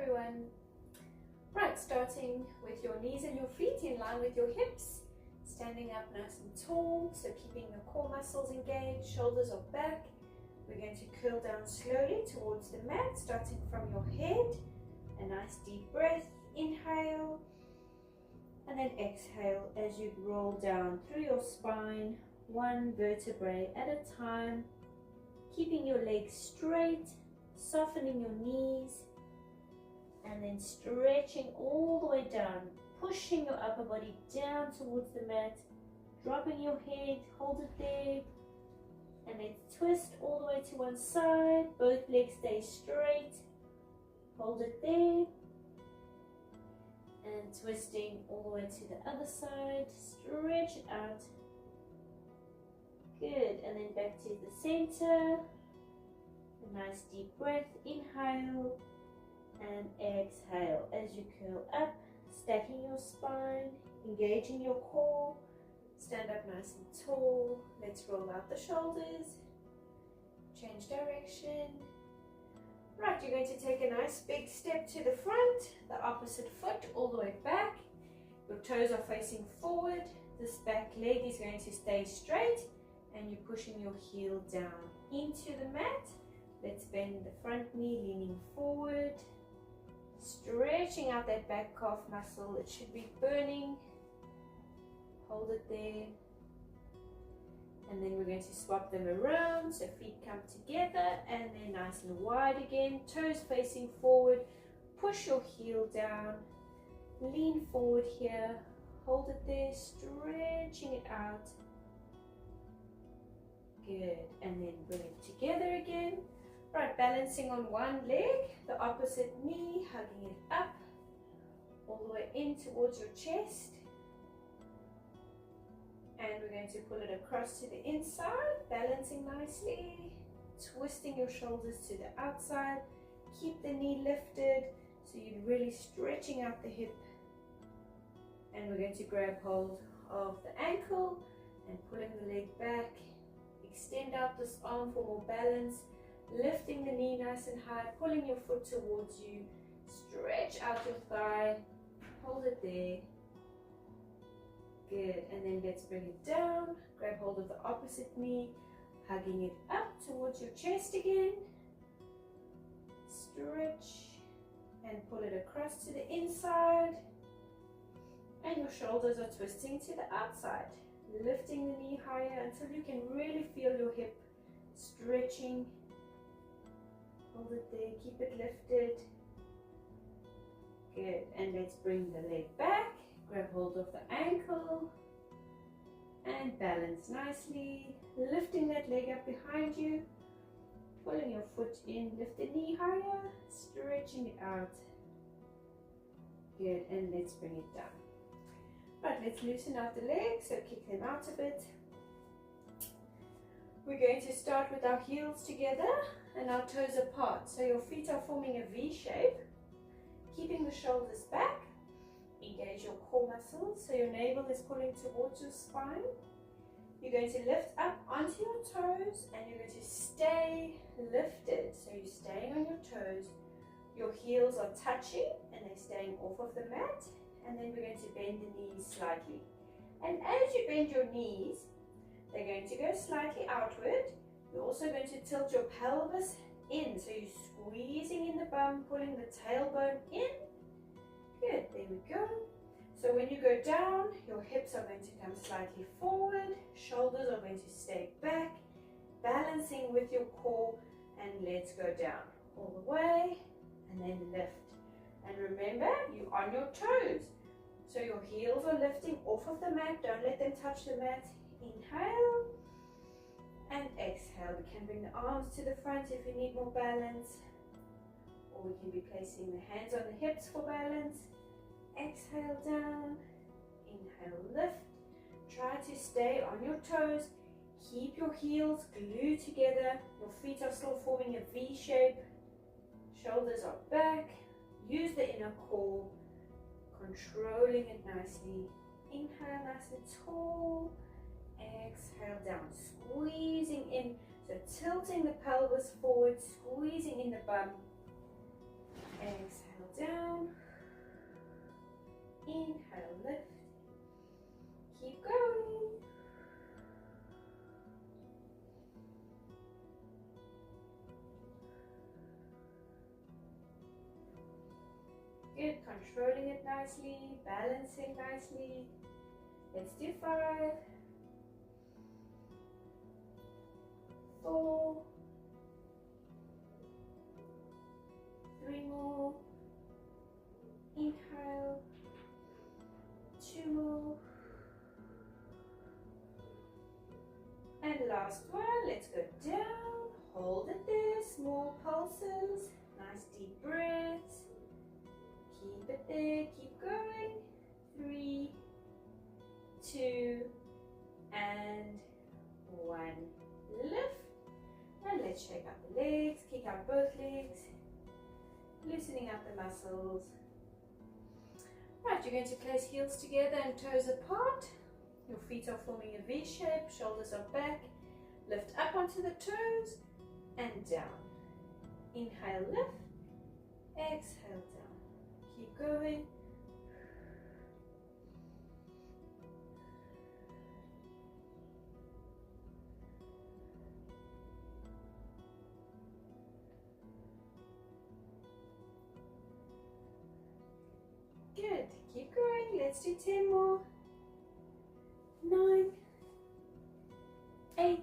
everyone. Right, starting with your knees and your feet in line with your hips, standing up nice and tall, so keeping your core muscles engaged, shoulders are back. We're going to curl down slowly towards the mat, starting from your head. A nice deep breath, inhale, and then exhale as you roll down through your spine, one vertebrae at a time, keeping your legs straight, softening your knees, and then stretching all the way down, pushing your upper body down towards the mat, dropping your head, hold it there, and then twist all the way to one side, both legs stay straight, hold it there, and twisting all the way to the other side, stretch it out, good, and then back to the center, a nice deep breath, inhale, and exhale as you curl up, stacking your spine, engaging your core, stand up nice and tall. Let's roll out the shoulders, change direction. Right, you're going to take a nice big step to the front, the opposite foot all the way back. Your toes are facing forward, this back leg is going to stay straight, and you're pushing your heel down into the mat. Let's bend the front knee, leaning forward, stretching out that back calf muscle. It should be burning. Hold it there. And then we're going to swap them around, so feet come together and they're nice and wide again, toes facing forward. Push your heel down, lean forward here, hold it there, stretching it out. Good, and then bring it together again. Right, balancing on one leg, the opposite knee, hugging it up, all the way in towards your chest. And we're going to pull it across to the inside, balancing nicely, twisting your shoulders to the outside. Keep the knee lifted, so you're really stretching out the hip. And we're going to grab hold of the ankle and pulling the leg back. Extend out this arm for more balance. Lifting the knee nice and high, pulling your foot towards you, stretch out your thigh, hold it there. Good, and then let's bring it down, grab hold of the opposite knee, hugging it up towards your chest again. Stretch and pull it across to the inside, and your shoulders are twisting to the outside. Lifting the knee higher until you can really feel your hip stretching. Hold it there, keep it lifted. Good, and let's bring the leg back, grab hold of the ankle, and balance nicely. Lifting that leg up behind you, pulling your foot in, lift the knee higher, stretching it out. Good, and let's bring it down. Right, let's loosen out the legs, so kick them out a bit. We're going to start with our heels together and our toes apart. So your feet are forming a V shape, keeping the shoulders back. Engage your core muscles, so your navel is pulling towards your spine. You're going to lift up onto your toes and you're going to stay lifted. So you're staying on your toes. Your heels are touching and they're staying off of the mat. And then we're going to bend the knees slightly. And as you bend your knees, they're going to go slightly outward. You're also going to tilt your pelvis in. So you're squeezing in the bum, pulling the tailbone in. Good, there we go. So when you go down, your hips are going to come slightly forward. Shoulders are going to stay back. Balancing with your core. And let's go down all the way. And then lift. And remember, you're on your toes. So your heels are lifting off of the mat. Don't let them touch the mat. Inhale and exhale. We can bring the arms to the front if you need more balance, or we can be placing the hands on the hips for balance. Exhale down, inhale lift. Try to stay on your toes. Keep your heels glued together. Your feet are still forming a V shape. Shoulders are back. Use the inner core, controlling it nicely. Inhale nice and tall. Exhale down, squeezing in, so tilting the pelvis forward, squeezing in the bum. Exhale Good, controlling it nicely, balancing nicely. Let's do 5, 4, 3 more. Inhale, 2 more. And last one, let's go down, hold it there, small pulses, nice deep breaths. Keep it there, keep going. 3, 2, and 1. Lift. And let's shake out the legs, kick out both legs, loosening up the muscles. Right, you're going to place heels together and toes apart. Your feet are forming a V shape, shoulders are back. Lift up onto the toes and down. Inhale, lift. Exhale, down. Keep going. Good. Keep going. Let's do 10 more. 9, 8,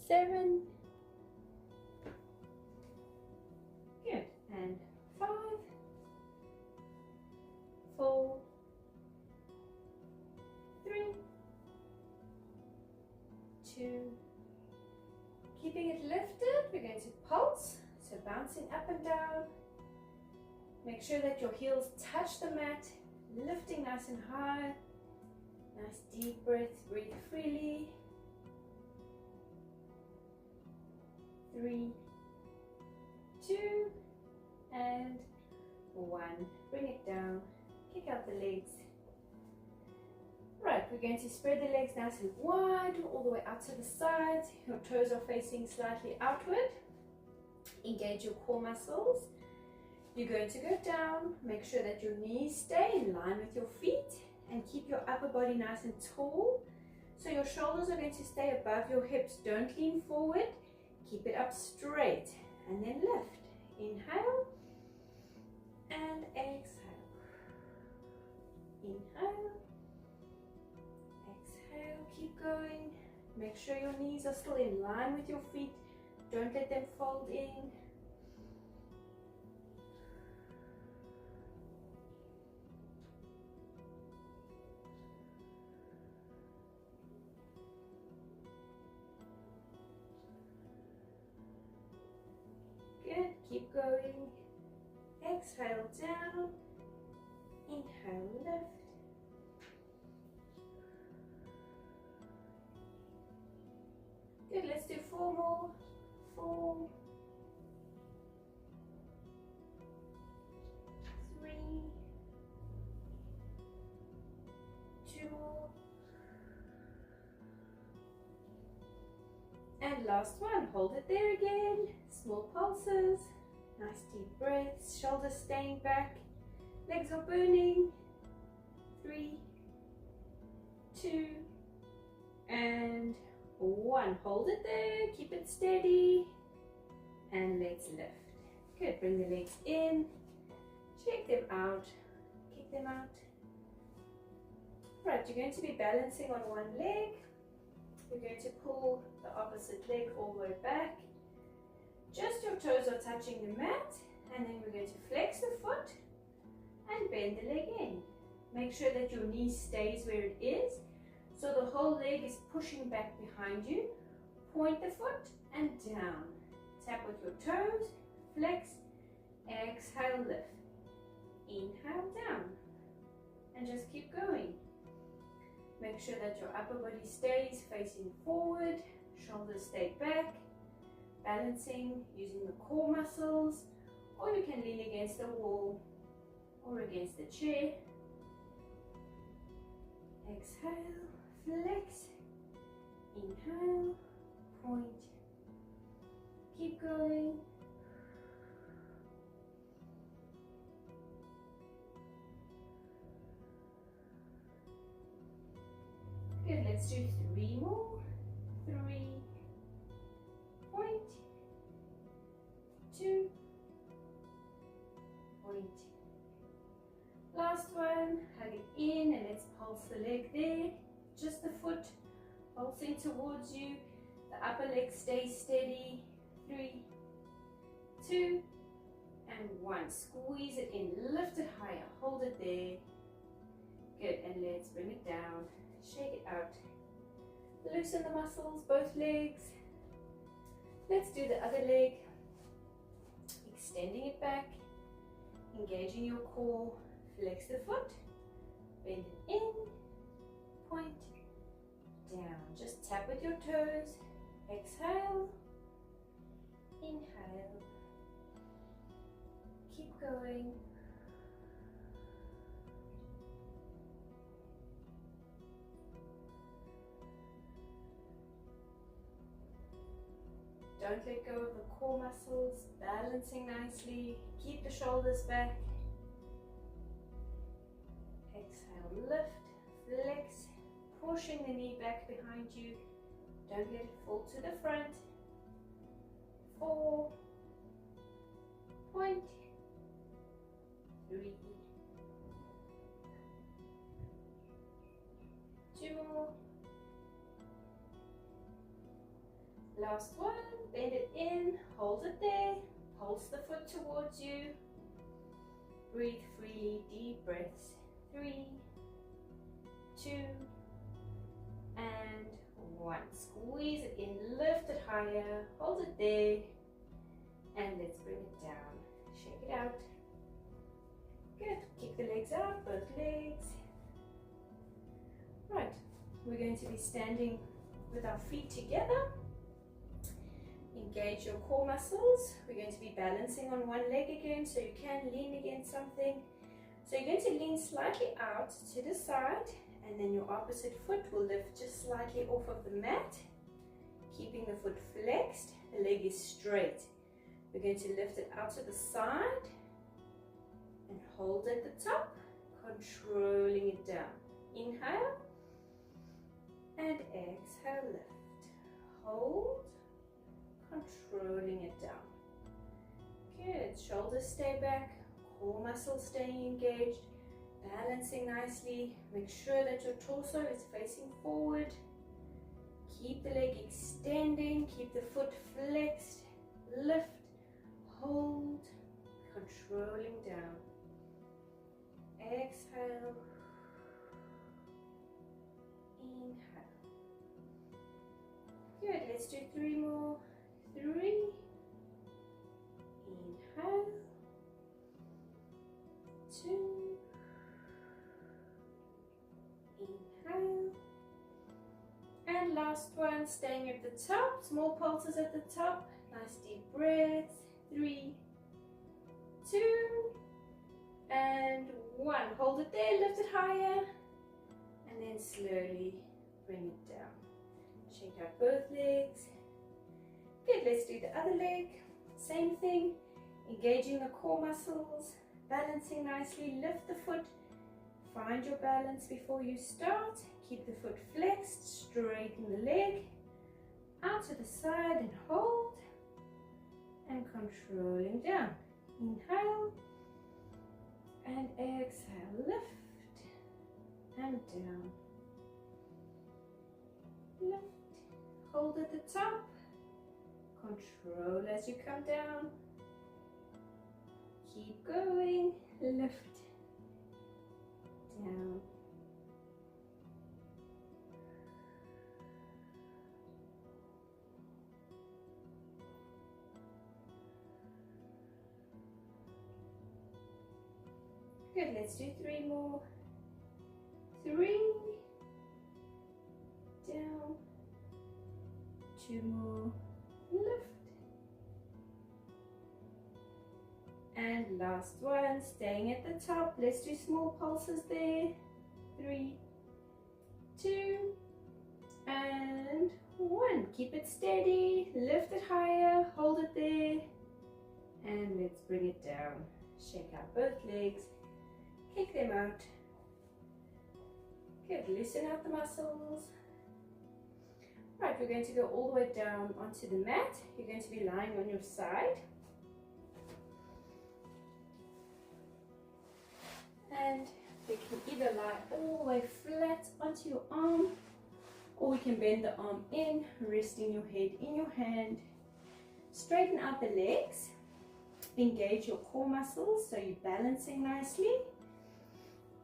7. Good. And 5, 4, 3, 2. Keeping it lifted, we're going to pulse. So bouncing up and down. Make sure that your heels touch the mat, lifting nice and high. Nice deep breaths, breathe freely. 3, 2, and 1. Bring it down, kick out the legs. Right, we're going to spread the legs nice and wide, all the way out to the sides. Your toes are facing slightly outward. Engage your core muscles. You're going to go down, make sure that your knees stay in line with your feet and keep your upper body nice and tall. So your shoulders are going to stay above your hips. Don't lean forward, keep it up straight and then lift. Inhale and exhale. Inhale, exhale, keep going. Make sure your knees are still in line with your feet. Don't let them fold in. Good, keep going. Exhale down. Inhale, lift. Good, let's do 4 more. 4, 3, 2 more. And last one, hold it there again. Small pulses, nice deep breaths, shoulders staying back, legs are burning. 3, 2, and 1. Hold it there, keep it steady, and let's lift. Good, bring the legs in, shake them out, kick them out. Right, you're going to be balancing on one leg. We're going to pull the opposite leg all the way back. Just your toes are touching the mat, and then we're going to flex the foot and bend the leg in. Make sure that your knee stays where it is, so the whole leg is pushing back behind you. Point the foot and down. Tap with your toes, flex, exhale, lift. Inhale, down. And just keep going. Make sure that your upper body stays facing forward, shoulders stay back, balancing using the core muscles, or you can lean against the wall or against the chair. Exhale, flex, inhale, point, keep going. Good, let's do 3 more. 3, point, 2, point, point. Last one, hug it in and let's pulse the leg there. Just the foot pulsing towards you. The upper leg stays steady. 3, 2, and 1. Squeeze it in, lift it higher, hold it there. Good, and let's bring it down, shake it out. Loosen the muscles, both legs. Let's do the other leg. Extending it back, engaging your core, flex the foot, bend it in, point, down. Just tap with your toes, exhale, inhale, keep going. Don't let go of the core muscles, balancing nicely. Keep the shoulders back. Exhale, lift, flex, pushing the knee back behind you. Don't let it fall to the front. 4, point, 3, 2 more. Last one, bend it in, hold it there, pulse the foot towards you. Breathe freely, deep breaths. 3, 2, and 1. Squeeze it in, lift it higher, hold it there, and let's bring it down. Shake it out. Good. Kick the legs out, both legs. Right, we're going to be standing with our feet together. Engage your core muscles. We're going to be balancing on one leg again, so you can lean against something. So you're going to lean slightly out to the side, and then your opposite foot will lift just slightly off of the mat, keeping the foot flexed. The leg is straight. We're going to lift it out to the side and hold at the top, controlling it down. Inhale and exhale, lift. Hold, controlling it down. Good. Shoulders stay back, core muscles staying engaged, balancing nicely. Make sure that your torso is facing forward. Keep the leg extending, keep the foot flexed. Lift, hold, controlling down. Exhale, inhale. Good. Let's do 3 more. 3, inhale, 2, inhale, and last one, staying at the top, small pulses at the top, nice deep breaths. 3, 2, and 1. Hold it there, lift it higher, and then slowly bring it down. Shake out both legs. Good, let's do the other leg. Same thing, engaging the core muscles, balancing nicely. Lift the foot, find your balance before you start. Keep the foot flexed, straighten the leg, out to the side and hold, and controlling down. Inhale, and exhale, lift, and down. Lift, hold at the top. Control as you come down. Keep going. Lift. Down. Good. Let's do 3 more. 3. Down. 2 more. Lift, and last one, staying at the top. Let's do small pulses there. 3, 2, and 1. Keep it steady, lift it higher, hold it there, and let's bring it down. Shake out both legs, kick them out. Good, loosen out the muscles. Right, we're going to go all the way down onto the mat. You're going to be lying on your side. onto your arm, or we can bend the arm in, resting your head in your hand. Straighten out the legs, engage your core muscles so you're balancing nicely,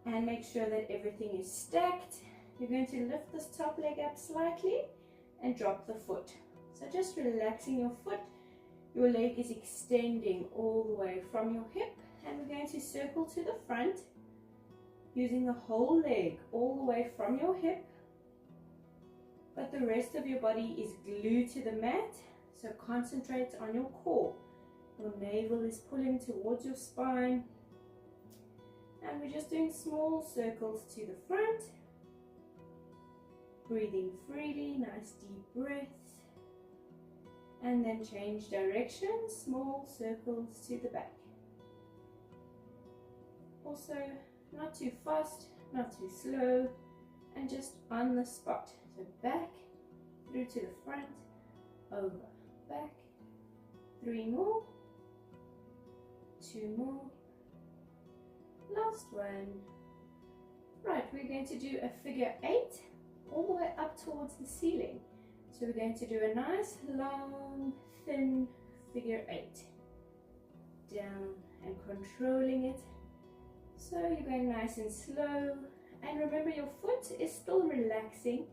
and make sure that everything is stacked. You're going to lift this top leg up slightly and drop the foot. So just relaxing your foot, your leg is extending all the way from your hip, and we're going to circle to the front using the whole leg all the way from your hip, but the rest of your body is glued to the mat, so concentrate on your core. Your navel is pulling towards your spine, and we're just doing small circles to the front, breathing freely, nice deep breaths, and then change direction, small circles to the back. Also, not too fast, not too slow, and just on the spot. So back, through to the front, over, back, 3 more, 2 more, last one. Right, we're going to do a figure 8 all the way up towards the ceiling. So we're going to do a nice long thin figure 8, down and controlling it. So you're going nice and slow, and remember your foot is still relaxing,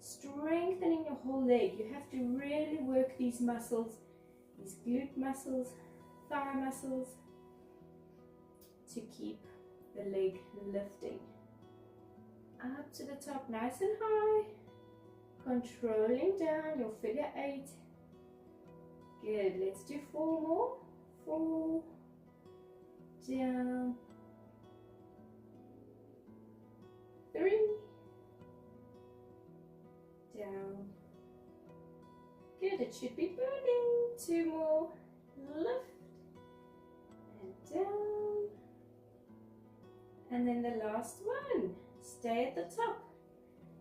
strengthening your whole leg. You have to really work these muscles, these glute muscles, thigh muscles, to keep the leg lifting. Up to the top, nice and high, controlling down your figure 8. Good, let's do 4 more. 4, down, 3, down. Good, it should be burning. 2 more, lift and down. And then the last one, stay at the top.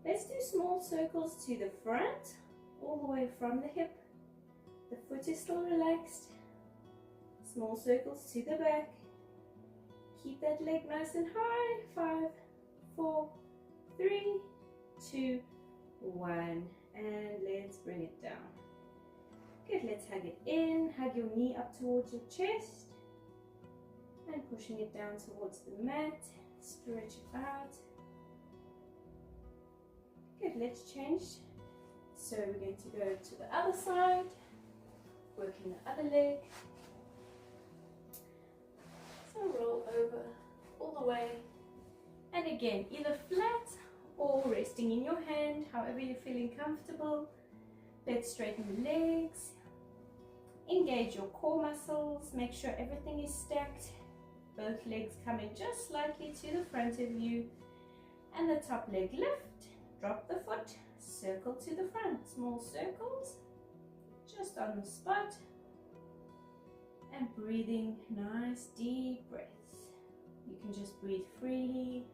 Let's do small circles to the front, all the way from the hip. The foot is still relaxed. Small circles to the back. Keep that leg nice and high. 5, 4, 3, 2, 1. And let's bring it down. Good, let's hug it in. Hug your knee up towards your chest. And pushing it down towards the mat. Stretch it out. Good, let's change. So we're going to go to the other side. Working the other leg. So roll over all the way. And again, either flat or resting in your hand, however you're feeling comfortable. Let's straighten the legs. Engage your core muscles. Make sure everything is stacked. Both legs coming just slightly to the front of you. And the top leg lift. Drop the foot. Circle to the front. Small circles. Just on the spot. And breathing nice deep breaths. You can just breathe freely.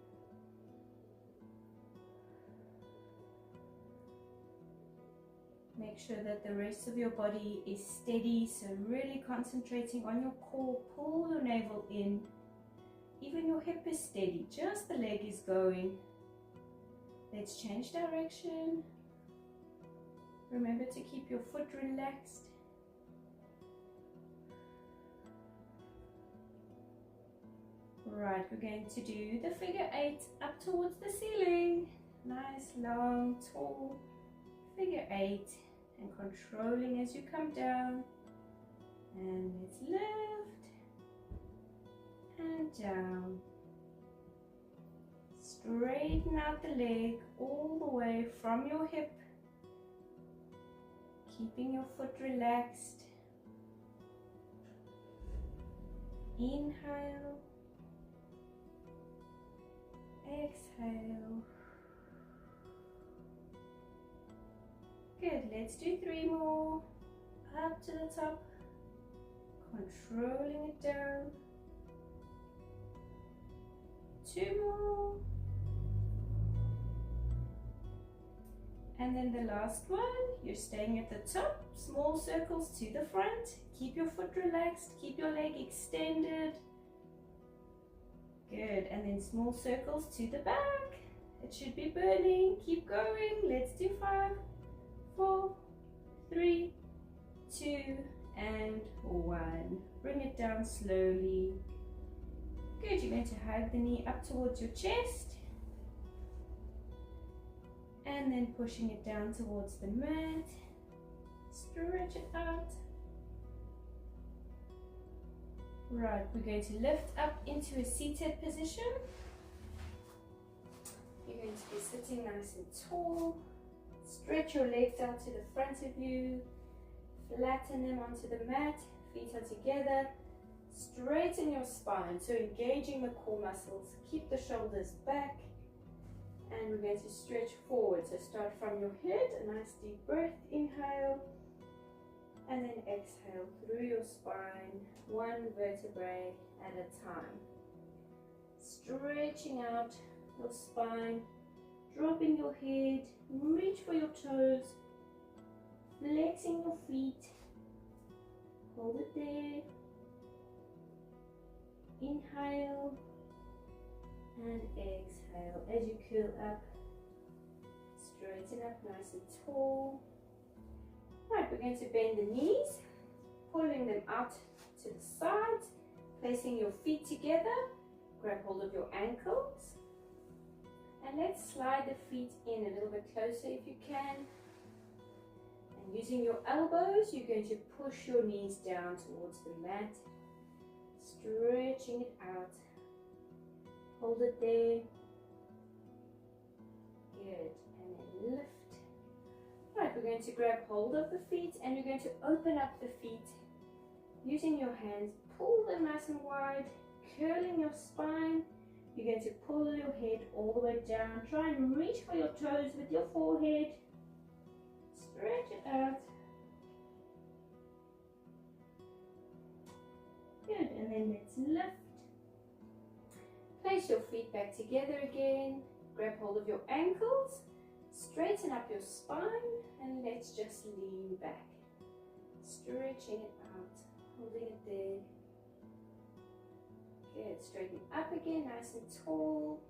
Make sure that the rest of your body is steady, so really concentrating on your core. Pull your navel in. Even your hip is steady, just the leg is going. Let's change direction. Remember to keep your foot relaxed. Right, we're going to do the figure 8 up towards the ceiling. Nice, long, tall figure 8. And controlling as you come down. And let's lift. And down. Straighten out the leg all the way from your hip. Keeping your foot relaxed. Inhale. Exhale. Good, let's do 3 more. Up to the top. Controlling it down. 2 more. And then the last one, you're staying at the top. Small circles to the front. Keep your foot relaxed. Keep your leg extended. Good, and then small circles to the back. It should be burning. Keep going. Let's do 5, 4, 3, 2, and 1. Bring it down slowly. Good. You're going to hug the knee up towards your chest. And then pushing it down towards the mat. Stretch it out. Right, we're going to lift up into a seated position. You're going to be sitting nice and tall. Stretch your legs out to the front of you. Flatten them onto the mat. Feet are together. Straighten your spine, so engaging the core muscles. Keep the shoulders back. And we're going to stretch forward. So start from your head, a nice deep breath. Inhale. And then exhale through your spine, one vertebrae at a time. Stretching out your spine, dropping your head, reach for your toes, flexing your feet, hold it there. Inhale and exhale as you curl up, straighten up nice and tall. Right, we're going to bend the knees, pulling them out to the sides, placing your feet together, grab hold of your ankles, and let's slide the feet in a little bit closer if you can. And using your elbows, you're going to push your knees down towards the mat, stretching it out. Hold it there. Good, and then lift. Right, we're going to grab hold of the feet and you're going to open up the feet. Using your hands, pull them nice and wide, curling your spine. You're going to pull your head all the way down. Try and reach for your toes with your forehead. Stretch it out. Good, and then let's lift. Place your feet back together again. Grab hold of your ankles. Straighten up your spine and let's just lean back. Stretching it out, holding it there. Good, straighten up again, nice and tall.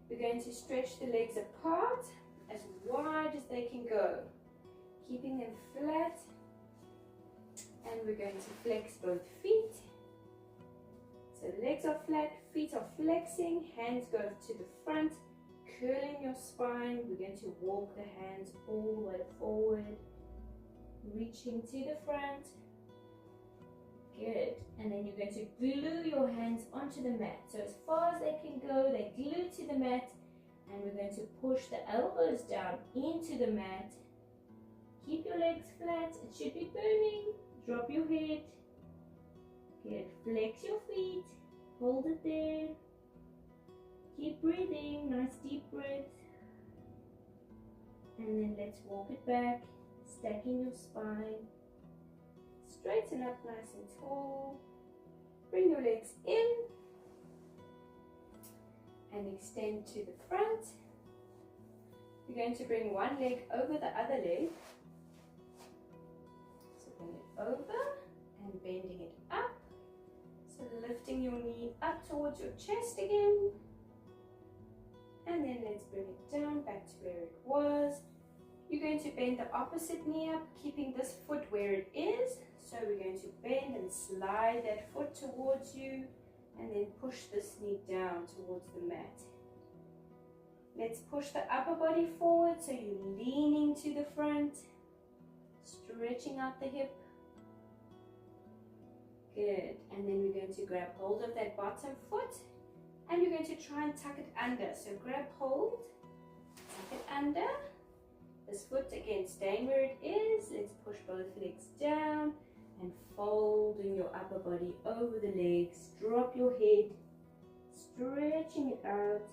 We're going to stretch the legs apart as wide as they can go, keeping them flat. And we're going to flex both feet. So legs are flat, feet are flexing, hands go to the front. Curling your spine, we're going to walk the hands all the way forward, reaching to the front. Good. And then you're going to glue your hands onto the mat. So as far as they can go, they glue to the mat. And we're going to push the elbows down into the mat. Keep your legs flat. It should be burning. Drop your head. Good. Flex your feet. Hold it there. Keep breathing, nice deep breath. And then let's walk it back, stacking your spine. Straighten up nice and tall. Bring your legs in. And extend to the front. You're going to bring one leg over the other leg. So bring it over and bending it up. So lifting your knee up towards your chest again. And then let's bring it down back to where it was. You're going to bend the opposite knee up, keeping this foot where it is. So we're going to bend and slide that foot towards you and then push this knee down towards the mat. Let's push the upper body forward so you're leaning to the front, stretching out the hip. Good. And then we're going to grab hold of that bottom foot. And you're going to try and tuck it under. So grab hold, tuck it under. This foot again staying where it is. Let's push both legs down and folding your upper body over the legs. Drop your head, stretching it out.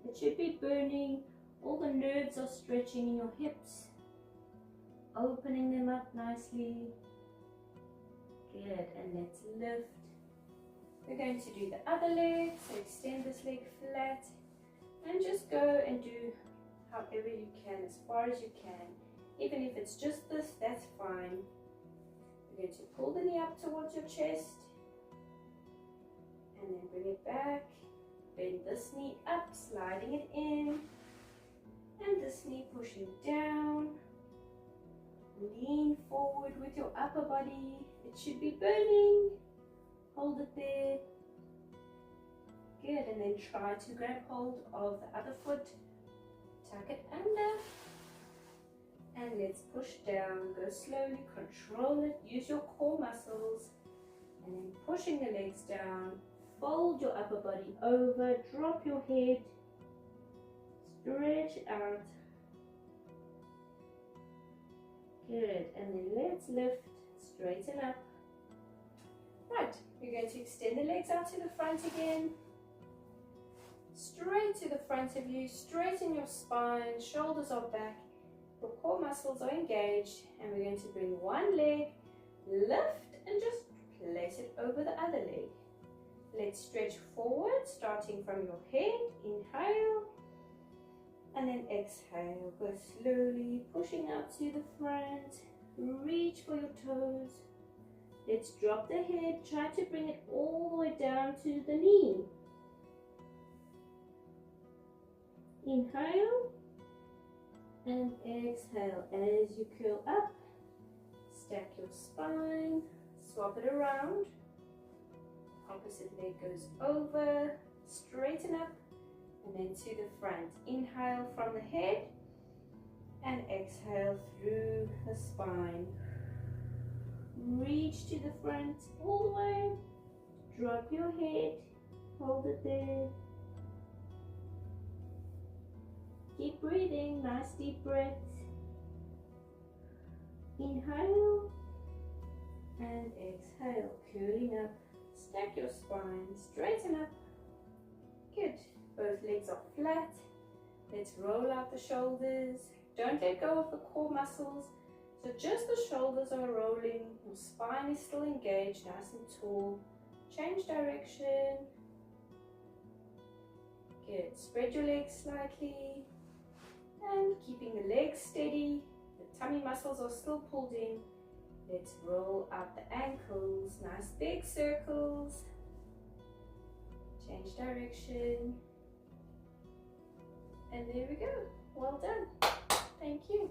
It should be burning. All the nerves are stretching in your hips. Opening them up nicely. Good. And let's lift. We're going to do the other leg, so extend this leg flat and just go and do however you can, as far as you can. Even if it's just this, that's fine. We're going to pull the knee up towards your chest and then bring it back. Bend this knee up, sliding it in. And this knee pushing down. Lean forward with your upper body. It should be burning. Hold it there. Good, and then try to grab hold of the other foot. Tuck it under. And let's push down. Go slowly, control it. Use your core muscles. And then pushing the legs down. Fold your upper body over. Drop your head. Stretch out. Good, and then let's lift, straighten up. Right, we're going to extend the legs out to the front again. Straight to the front of you, straighten your spine, shoulders are back, your core muscles are engaged, and we're going to bring one leg, lift, and just place it over the other leg. Let's stretch forward, starting from your head, inhale, and then exhale. Go slowly, pushing out to the front, reach for your toes. Let's drop the head, try to bring it all the way down to the knee. Inhale and exhale as you curl up. Stack your spine, swap it around. Opposite leg goes over, straighten up, and then to the front. Inhale from the head and exhale through the spine. Reach to the front all the way. Drop your head, hold it there. Keep breathing, nice deep breaths. Inhale and exhale, curling up. Stack your spine, straighten up. Good. Both legs are flat. Let's roll out the shoulders. Don't let go of the core muscles. So just the shoulders are rolling. Your spine is still engaged, nice and tall. Change direction. Good. Spread your legs slightly. And keeping the legs steady. The tummy muscles are still pulled in. Let's roll out the ankles. Nice big circles. Change direction. And there we go. Well done. Thank you.